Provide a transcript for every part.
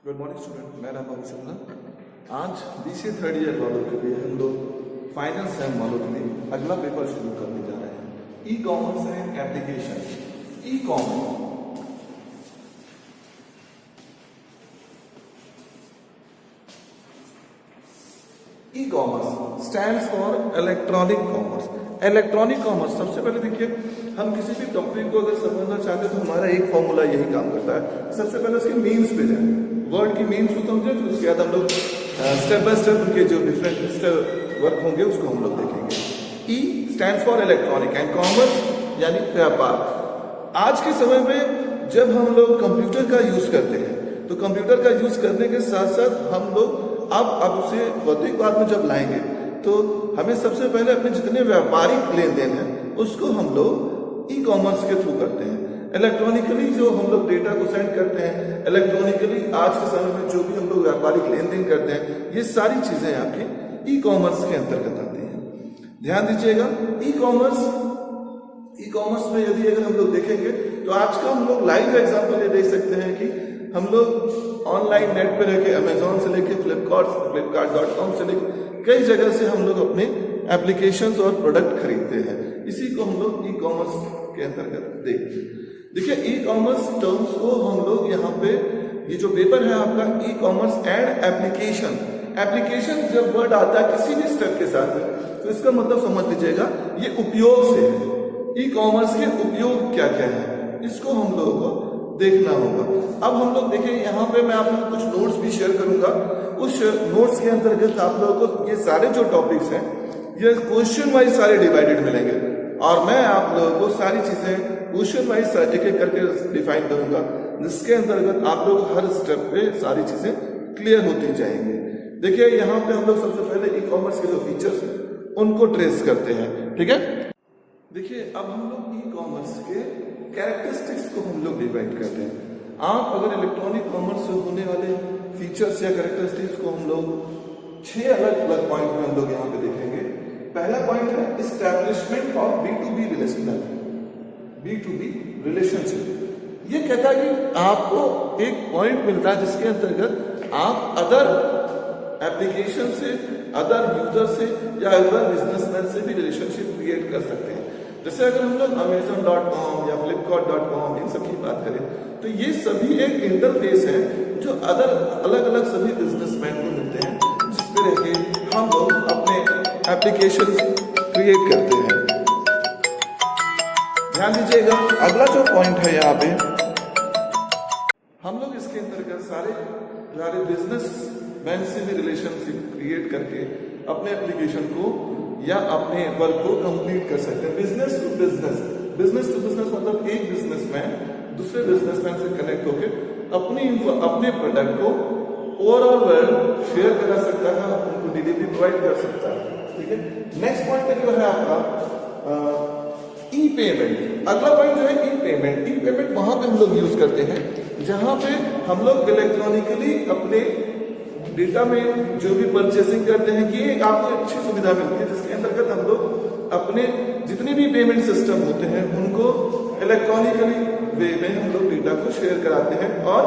Good morning student, मैं राम बाबू शुक्ला। आज BCA third year वालों के लिए हम लोग फाइनल सेम वालों के लिए अगला पेपर शुरू करने जा रहे हैं। E commerce and application. E commerce stands for electronic commerce. Electronic commerce, सबसे पहले देखिए, हम किसी भी टॉपिक को अगर समझना चाहते हैं तो हमारा एक फॉर्मूला यही काम करता है। सबसे पहले उसके मीन्स पे जाए, वर्ड की मीन्स को समझे, फिर उसके बाद हम लोग स्टेप बाय स्टेप उनके जो डिफरेंट वर्क होंगे उसको हम लोग देखेंगे। ई stands for electronic and commerce यानी व्यापार। आज के समय में जब हम लोग कंप्यूटर का यूज करते हैं तो कंप्यूटर का यूज करने के साथ साथ हम लोग अब उसे भौतिकवाद में जब लाएंगे तो हमें सबसे पहले अपने जितने व्यापारिक लेन देन है उसको हम लोग ई कॉमर्स के थ्रू करते हैं। इलेक्ट्रॉनिकली जो हम लोग डेटा को सेंड करते हैं, इलेक्ट्रॉनिकली आज के समय में जो भी हम लोग व्यापारिक लेन देन करते हैं, ये सारी चीजें आपके ई कॉमर्स के अंतर्गत आती हैं। ध्यान दीजिएगा, ई कॉमर्स में यदि अगर हम लोग देखेंगे तो आज का हम लोग लाइव एग्जांपल ये देख सकते हैं कि हम लोग ऑनलाइन नेट पे रह के अमेजोन से लेके फ्लिपकार्ट.com से लेके कई जगह से हम लोग अपने एप्लीकेशंस और प्रोडक्ट खरीदते हैं। इसी को हम लोग ई कॉमर्स के अंतर्गत देखते हैं। देखिए, ई कॉमर्स टर्म्स को हम लोग यहाँ पे, ये जो पेपर है आपका e commerce and application. Application जब वर्ड आता है किसी भी स्टेप के साथ तो इसका मतलब समझ लीजिएगा ये उपयोग से है। ई कॉमर्स के उपयोग क्या क्या है इसको हम लोगों को देखना होगा। अब हम लोग देखिए, यहाँ पे मैं आप लोगों को कुछ नोट्स भी शेयर करूंगा। उस नोट्स के अंतर्गत आप लोगों को ये सारे जो टॉपिक्स हैं ये क्वेश्चन वाइज सारे डिवाइडेड मिलेंगे और मैं आप लोगों को सारी चीजें क्वेश्चन वाइज एक एक करके डिफाइन करूंगा, जिसके अंतर्गत आप लोग हर स्टेप पे सारी चीजें क्लियर होती जाएंगी। देखिए, यहाँ पे हम लोग सबसे पहले ई कॉमर्स के जो फीचर्स हैं उनको ट्रेस करते हैं। ठीक है, देखिए अब हम लोग ई कॉमर्स के कैरेक्टरिस्टिक्स को हम लोग डिवाइड करते हैं। आप अगर इलेक्ट्रॉनिक कॉमर्स से होने वाले फीचर्स या कैरेक्टरिस्टिक्स को हम लोग 6 अलग अलग पॉइंट में हम लोग यहाँ पे देखेंगे। पहला पॉइंट है इस्टेब्लिशमेंट ऑफ B2B रिलेशनशिप। ये कहता है कि आपको एक पॉइंट मिलता है जिसके अंतर्गत आप अदर एप्लीकेशन से, अदर यूजर से या अदर बिजनेसमैन से भी रिलेशनशिप क्रिएट कर सकते हैं। जैसे अगर हम लोग Amazon.com या Flipkart.com इन सब की बात करें तो ये सभी एक इंटरफेस है जो अलग अलग सभी बिजनेसमैन को मिलते हैं, जिसपे रह के हम लोग अपने एप्लीकेशन क्रिएट करते हैं। ध्यान दीजिएगा, अगला जो पॉइंट है यहाँ पे हम लोग इसके अंतर्गत सारे बिजनेसमैन से भी रिलेशनशिप क्रिएट करके अपने एप्लीकेशन को या अपने वर्क को कंप्लीट कर सकते हैं। बिजनेस टू बिजनेस मतलब एक बिजनेसमैन दूसरे बिजनेसमैन से कनेक्ट होकर अपने प्रोडक्ट को ओवरऑल वर्ल्ड शेयर करा सकता है, उनको डिलीवरी प्रोवाइड कर सकता है। ठीक है, नेक्स्ट पॉइंट जो है आपका ई पेमेंट। अगला पॉइंट जो है ई पेमेंट। ई पेमेंट वहां पे हम लोग यूज करते हैं जहां पे हम लोग इलेक्ट्रॉनिकली अपने डेटा में जो भी परचेसिंग करते हैं, ये आपको अच्छी सुविधा मिलती है जिसके अंतर्गत हम लोग अपने जितने भी पेमेंट सिस्टम होते हैं उनको इलेक्ट्रॉनिकली वे में हम लोग डेटा को शेयर कराते हैं और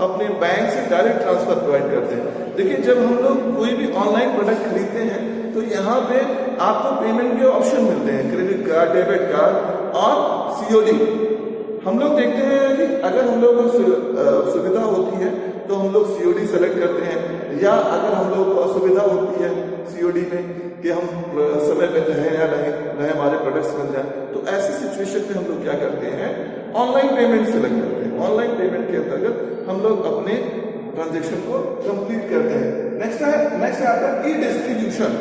अपने बैंक से डायरेक्ट ट्रांसफर प्रोवाइड करते हैं। देखिए, जब हम लोग कोई भी ऑनलाइन प्रोडक्ट खरीदते हैं तो यहाँ पे आपको पेमेंट के ऑप्शन मिलते हैं, क्रेडिट कार्ड, डेबिट कार्ड और COD। हम लोग देखते हैं कि अगर हम लोग को सुविधा होती है तो हम लोग COD सेलेक्ट करते हैं, या अगर हम लोग को असुविधा होती है COD में कि हम समय पे रहे या रहे हमारे प्रोडक्ट्स बन जाए, तो ऐसी सिचुएशन में हम लोग क्या करते हैं, ऑनलाइन पेमेंट सेलेक्ट करते हैं। ऑनलाइन पेमेंट के अंतर्गत हम लोग अपने ट्रांजेक्शन को कंप्लीट करते हैं। नेक्स्ट है आपका ई डिस्ट्रीब्यूशन,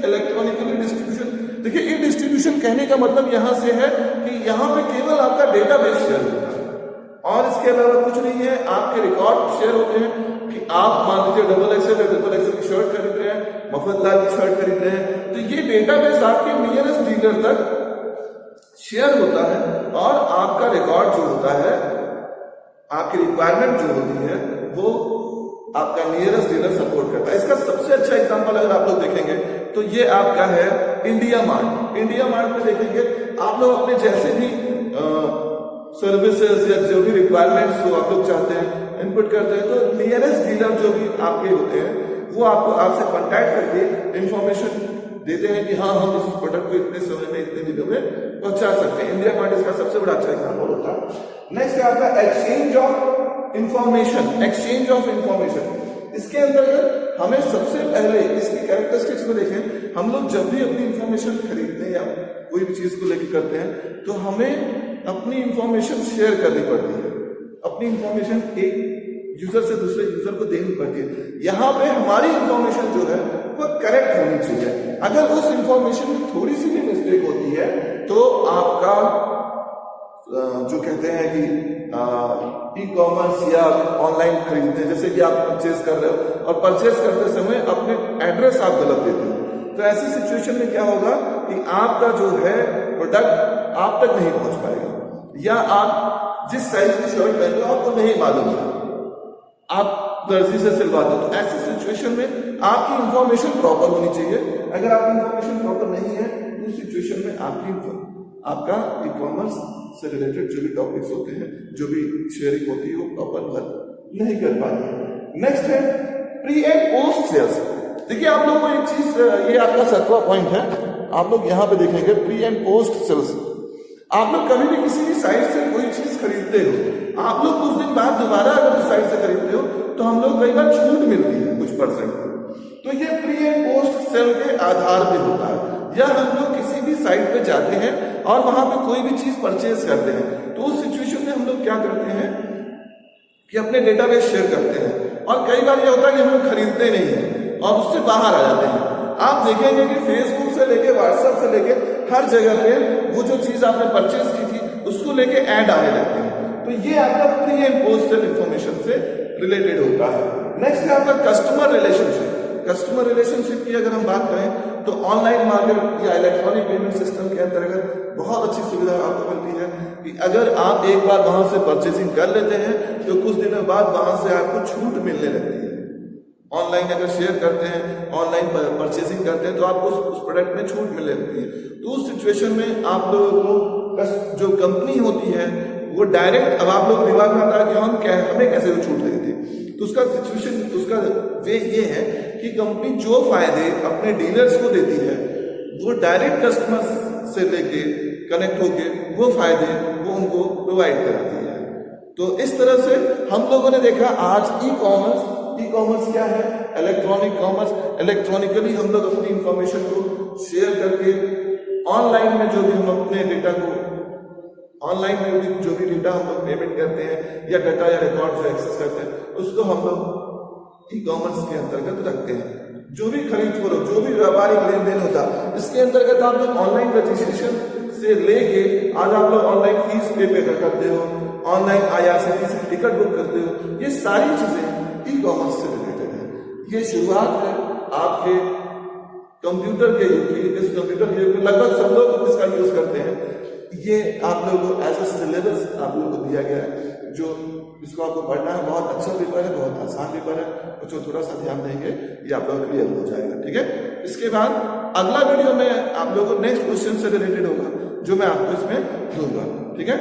इलेक्ट्रॉनिकली डिस्ट्रीब्यूशन। देखिए, ई डिस्ट्रीब्यूशन कहने का मतलब यहां से है कि यहां पे केवल आपका डेटाबेस शेयर होता है और इसके अलावा कुछ नहीं है। आपके रिकॉर्ड शेयर होते हैं कि आप मान लीजिए XXL की शर्ट खरीद रहे हैं, मफतलाल की शर्ट खरीद रहे हैं, तो ये डेटाबेस आपके नियरेस्ट डीलर तक शेयर होता है और आपका रिकॉर्ड जो होता है, आपकी रिक्वायरमेंट जो होती है वो आपका नियरेस्ट डीलर सपोर्ट करता है। इसका सबसे अच्छा एग्जांपल अगर आप लोग देखेंगे तो ये आपका है इंडिया मार्ट में देखेंगे आप लोग अपने जैसे भी सर्विसेज या जो भी रिक्वायरमेंट्स हो आप लोग चाहते हैं इनपुट करते हैं तो नियरेस्ट डीलर जो भी आपके होते हैं वो आपको आपसे कांटेक्ट करके इंफॉर्मेशन देते हैं कि हाँ हम इस प्रोडक्ट को इतने समय में इतने दिनों में पहुंचा सकते हैं। इंडिया मार्ट इसका सबसे बड़ा अच्छा एग्जाम्पल होता है। नेक्स्ट है आपका exchange of information. Exchange of information, इसके अंतर्गत हमें सबसे पहले इसकी कैरेक्टरिस्टिक्स में देखें, हम लोग जब भी अपनी इंफॉर्मेशन खरीदते हैं या कोई भी चीज को लेकर करते हैं तो हमें अपनी इंफॉर्मेशन शेयर करनी पड़ती है। अपनी इंफॉर्मेशन एक यूजर से दूसरे यूजर को देनी पड़ती है। यहाँ पे हमारी इंफॉर्मेशन जो है वो करेक्ट होनी चाहिए। अगर उस इंफॉर्मेशन में थोड़ी सी भी मिस्टेक होती है तो आपका जो कहते हैं कि ई कॉमर्स या ऑनलाइन खरीदने, जैसे कि आप परचेज कर रहे हो और परचेज करते समय अपने एड्रेस आप गलत देते हो, तो ऐसी सिचुएशन में क्या होगा कि आपका जो है प्रोडक्ट आप तक नहीं पहुंच पाएगा, या आप जिस साइज की शर्ट पहन रहे हो आपको नहीं मालूम है, आप दर्जी से सिलवाते हो। तो ऐसी सिचुएशन में आपकी इंफॉर्मेशन प्रॉपर होनी चाहिए। अगर आपकी इंफॉर्मेशन प्रॉपर नहीं है तो उस सिचुएशन में आपका ई कॉमर्स से रिलेटेड जो भी टॉपिक्स होते हैं, जो भी शेयरिंग होती है, वो प्रॉपर वर्क नहीं कर पाती है। नेक्स्ट है प्री एंड पोस्ट सेल्स। देखिए आप लोग को एक चीज, ये आपका 7वां पॉइंट है, आप लोग यहाँ पे देखेंगे प्री एंड पोस्ट सेल्स। आप लोग कभी भी किसी भी साइट से कोई चीज खरीदते हो, आप लोग कुछ दिन बाद दोबारा अगर उस साइट से खरीदते हो तो हम लोग कई बार छूट मिलती है कुछ %। तो ये प्री एंड पोस्ट सेल के आधार पे होता है। या हम लोग किसी भी साइट पे जाते हैं और वहां पे कोई भी चीज परचेज करते हैं, तो उस सिचुएशन में हम लोग क्या करते हैं कि अपने डेटाबेस शेयर करते हैं, और कई बार ये होता है कि हम लोग खरीदते नहीं है और उससे बाहर आ जाते हैं। आप देखेंगे कि फेसबुक से लेके व्हाट्सएप से लेके हर जगह पे वो जो चीज आपने परचेज की थी उसको लेके ऐड आने लगते हैं। तो ये आपका pre and post sale information से रिलेटेड होता है। नेक्स्ट है आपका कस्टमर रिलेशनशिप। कस्टमर रिलेशनशिप की अगर हम बात करें तो ऑनलाइन मार्केट या इलेक्ट्रॉनिक पेमेंट सिस्टम के अंतर्गत बहुत अच्छी सुविधा आपको मिलती है कि अगर आप एक बार वहां से परचेजिंग कर लेते हैं तो कुछ दिनों बाद वहां से आपको छूट मिलने लगती है। ऑनलाइन अगर शेयर करते हैं, ऑनलाइन परचेजिंग करते हैं तो आपको उस प्रोडक्ट में छूट मिलने लगती है। तो उस सिचुएशन में आप लोगों को जो कंपनी होती है वो डायरेक्ट, अब आप लोग दिमाग में आता है कि हमें कैसे वो छूट देती है, तो उसका सिचुएशन, उसका वे ये है कि कंपनी जो फायदे अपने डीलर्स को देती है वो डायरेक्ट कस्टमर से लेके कनेक्ट होके वो फायदे वो उनको प्रोवाइड कराती है। तो इस तरह से हम लोगों ने देखा आज ई कॉमर्स क्या है, इलेक्ट्रॉनिक कॉमर्स। इलेक्ट्रॉनिकली हम लोग अपनी इंफॉर्मेशन को शेयर करके ऑनलाइन में जो भी हम अपने डेटा को, ऑनलाइन में भी जो भी डेटा हम लोग पेमेंट करते हैं या डाटा या रिकॉर्ड जो एक्सेस करते हैं उसको हम लोग ई कॉमर्स के अंतर्गत रखते हैं। जो भी खरीद फरोख्त, जो भी व्यापारिक लेन देन होता है इसके अंतर्गत आप लोग ऑनलाइन रजिस्ट्रेशन से लेके आज आप लोग ऑनलाइन फीस पे करते हो, ऑनलाइन IRCTC से टिकट बुक करते हो, ये सारी चीजें ई कॉमर्स से रिलेटेड है। ये शुरुआत है आपके कंप्यूटर के युग की। इस कंप्यूटर के युग में लगभग सब लोग इसका यूज करते हैं। ये आप लोगों को एज ए सिलेबस आप लोगों को दिया गया है, जो इसको आपको पढ़ना है। बहुत अच्छा पेपर है, बहुत आसान पेपर है, जो थोड़ा सा ध्यान देंगे ये आप लोग क्लियर हो जाएगा। ठीक है, इसके बाद अगला वीडियो में आप लोगों को नेक्स्ट क्वेश्चन से रिलेटेड होगा जो मैं आपको इसमें दूंगा। ठीक है।